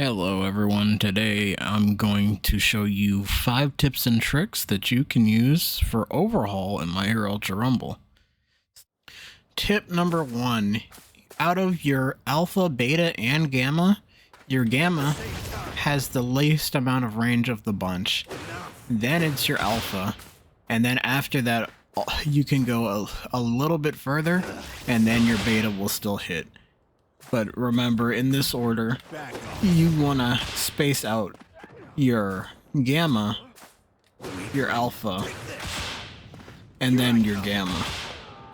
Hello everyone, today I'm going to show you 5 tips and tricks that you can use for Overhaul in My Hero Ultra Rumble. Tip number 1, out of your Alpha, Beta, and Gamma, your Gamma has the least amount of range of the bunch. Then it's your Alpha, and then after that you can go a little bit further, and then your Beta will still hit. But remember, in this order, you want to space out your Gamma, your Alpha, and then your Gamma,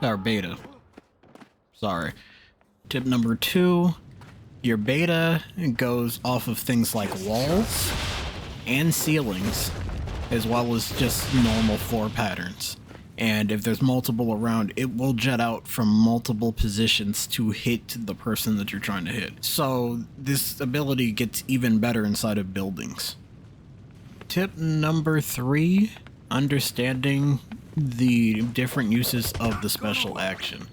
or Beta. Sorry. Tip number 2, your Beta goes off of things like walls and ceilings, as well as just normal floor patterns. And if there's multiple around, it will jet out from multiple positions to hit the person that you're trying to hit. So this ability gets even better inside of buildings. Tip number 3, understanding the different uses of the special action.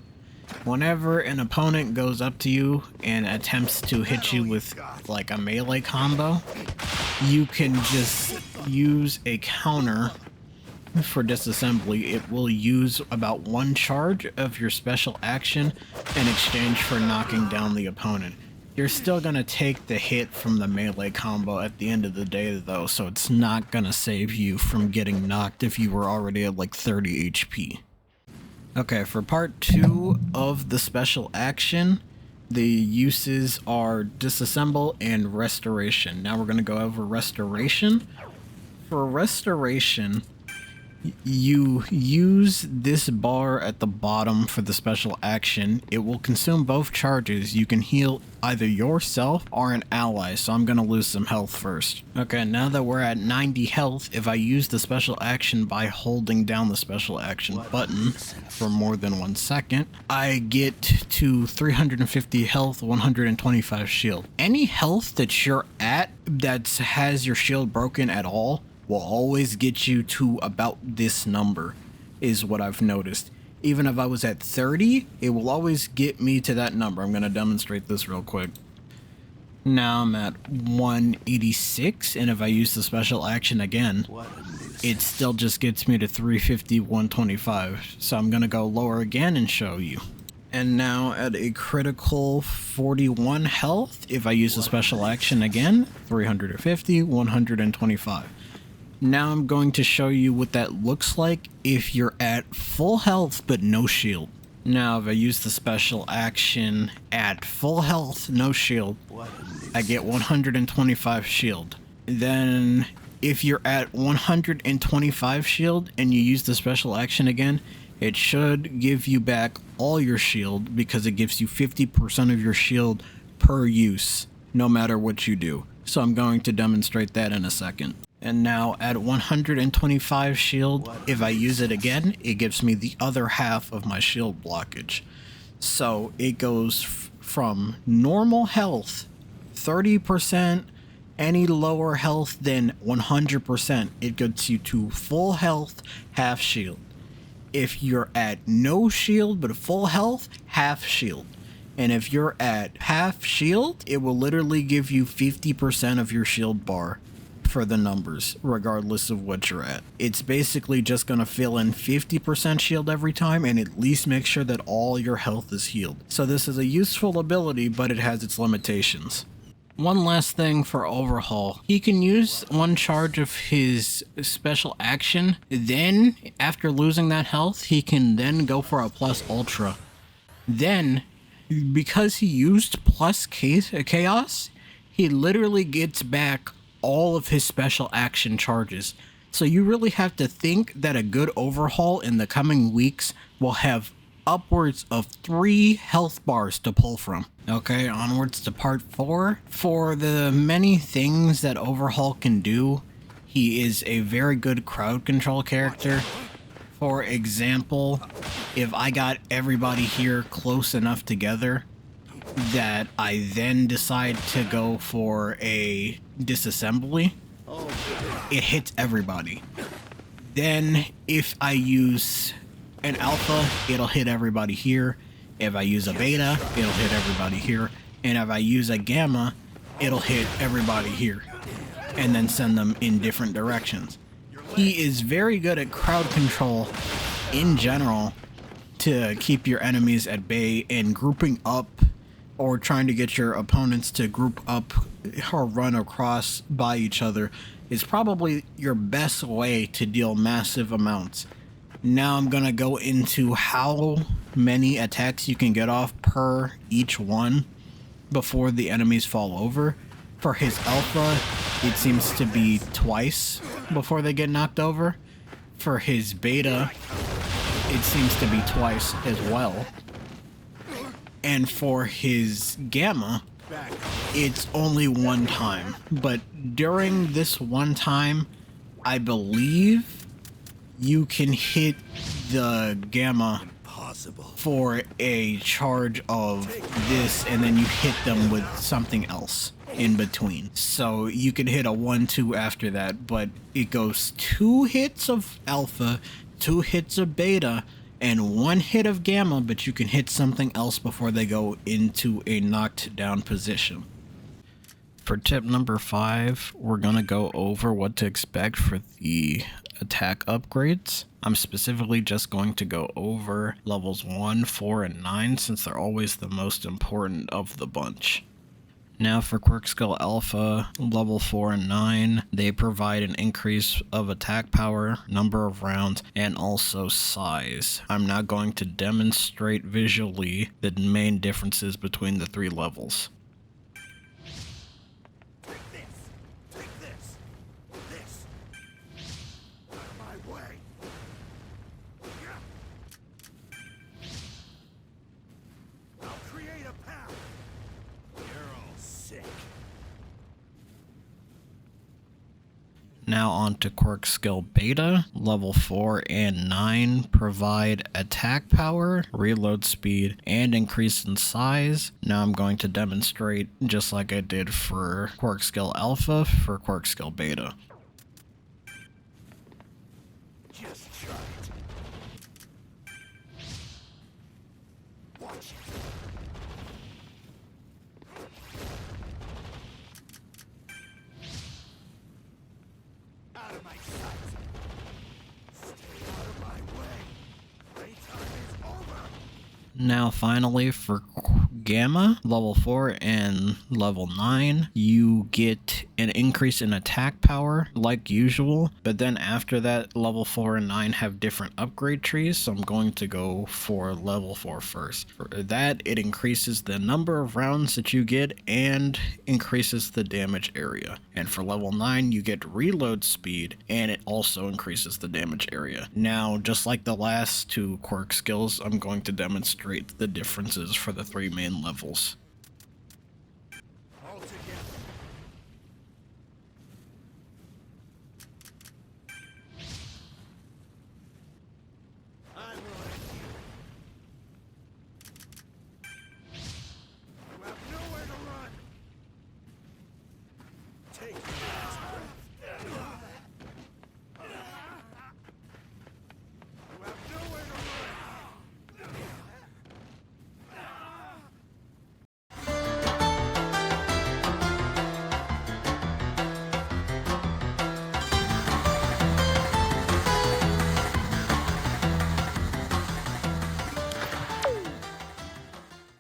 Whenever an opponent goes up to you and attempts to hit you with like a melee combo, you can just use a counter. For disassembly, it will use about 1 charge of your special action in exchange for knocking down the opponent. You're still going to take the hit from the melee combo at the end of the day though, so it's not going to save you from getting knocked if you were already at like 30 HP. Okay, for part 2 of the special action, the uses are disassemble and restoration. Now we're going to go over restoration. For restoration, you use this bar at the bottom for the special action. It will consume both charges. You can heal either yourself or an ally, so I'm gonna lose some health first. Okay, now that we're at 90 health, if I use the special action by holding down the special action button for more than 1 second, I get to 350 health, 125 shield. Any health that you're at that has your shield broken at all will always get you to about this number, is what I've noticed. Even if I was at 30, it will always get me to that number. I'm going to demonstrate this real quick. Now I'm at 186, and if I use the special action again, it still just gets me to 350, 125. So I'm going to go lower again and show you. And now at a critical 41 health, if I use the special action again, 350, 125. Now I'm going to show you what that looks like if you're at full health but no shield. Now if I use the special action at full health, no shield, I get 125 shield. Then if you're at 125 shield and you use the special action again, it should give you back all your shield because it gives you 50% of your shield per use, no matter what you do. So I'm going to demonstrate that in a second. And now at 125 shield, if I use it again, it gives me the other half of my shield blockage. So it goes from normal health, 30%, any lower health than 100%, it gets you to full health, half shield. If you're at no shield but full health, half shield. And if you're at half shield, it will literally give you 50% of your shield bar for the numbers, regardless of what you're at. It's basically just going to fill in 50% shield every time and at least make sure that all your health is healed. So this is a useful ability, but it has its limitations. One last thing for Overhaul. He can use 1 charge of his special action, then after losing that health, he can then go for a plus ultra. Then, because he used plus chaos, he literally gets back all of his special action charges. So you really have to think that a good Overhaul in the coming weeks will have upwards of 3 health bars to pull from. Okay, onwards to part 4. For the many things that Overhaul can do, he is a very good crowd control character. For example, if I got everybody here close enough together that I then decide to go for a disassembly, it hits everybody. Then if I use an alpha, it'll hit everybody here. If I use a beta, it'll hit everybody here. And if I use a gamma, it'll hit everybody here and then send them in different directions. He is very good at crowd control in general to keep your enemies at bay, and grouping up or trying to get your opponents to group up or run across by each other is probably your best way to deal massive amounts. Now I'm gonna go into how many attacks you can get off per each one before the enemies fall over. For his alpha, it seems to be twice before they get knocked over. For his beta, it seems to be twice as well. And for his gamma, it's only one time. But during this one time, I believe you can hit the gamma for a charge of this, and then you hit them with something else in between. So you can hit a 1-2 after that, but it goes 2 hits of alpha, 2 hits of beta, and 1 hit of gamma, but you can hit something else before they go into a knocked down position. For tip number 5, we're gonna go over what to expect for the attack upgrades. I'm specifically just going to go over levels 1, 4, and 9 since they're always the most important of the bunch. Now for Quirk Skill Alpha, level 4 and 9, they provide an increase of attack power, number of rounds, and also size. I'm now going to demonstrate visually the main differences between the 3 levels. Now on to Quirk Skill Beta. Level 4 and 9 provide attack power, reload speed, and increase in size. Now I'm going to demonstrate just like I did for Quirk Skill Alpha for Quirk Skill Beta. Just try it. Watch it. Now finally for Gamma, level 4 and level 9, you get an increase in attack power like usual, but then after that level 4 and 9 have different upgrade trees, so I'm going to go for level 4 first. For that, it increases the number of rounds that you get and increases the damage area. And for level 9, you get reload speed, and it also increases the damage area. Now, just like the last 2 quirk skills, I'm going to demonstrate the differences for the 3 main levels. All together.